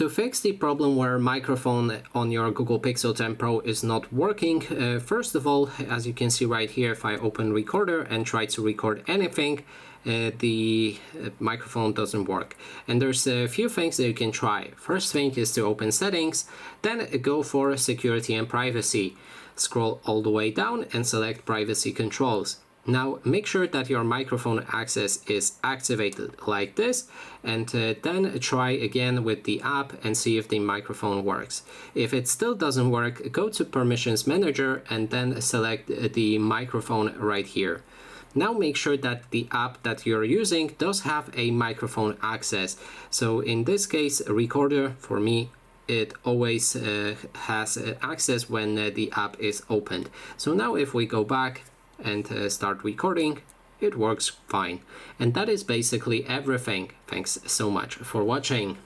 To fix the problem where microphone on your Google Pixel 10 Pro is not working, first of all, as you can see right here, if I open Recorder and try to record anything, the microphone doesn't work. And there's a few things that you can try. First thing is to open Settings, then go for Security and Privacy. Scroll all the way down and select Privacy Controls. Now make sure that your microphone access is activated like this, and then try again with the app and see if the microphone works. If it still doesn't work, go to Permissions Manager and then select the microphone right here. Now make sure that the app that you're using does have a microphone access. So in this case, Recorder, for me, it always has access when the app is opened. So now if we go back and start recording, it works fine. And that is basically everything. Thanks so much for watching.